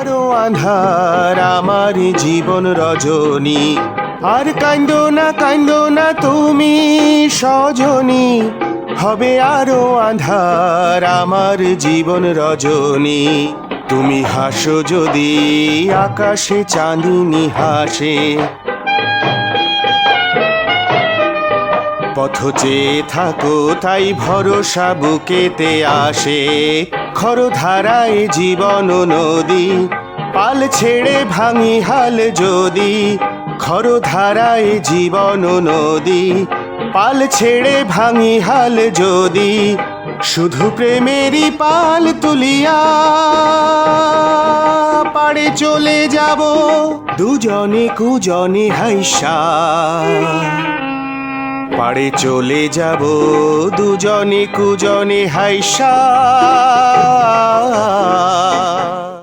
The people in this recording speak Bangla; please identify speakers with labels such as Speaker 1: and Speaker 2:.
Speaker 1: আরো আন্ধার আমার জীবন রজনী, আর কান্দো না তুমি সজনী, হবে আরো আন্ধার আমার জীবন রজনী। তুমি হাসো যদি আকাশে চাঁদিনী হাসে, পথ চেয়ে থাকো তাই ভরসা বুকেতে আসে। খরধারায় জীবন নদী, পাল ছেড়ে ভাঙি হাল যদি। খরধারায় জীবন নদী, পাল ছেড়ে ভাঙি হাল যদি। শুধু প্রেমেরই পাল তুলিয়া পাড়ে চলে যাব, দুজনে কুজনে হাইসা পাড়ে চলে যাব, দুজনে কুজনে হাইসা।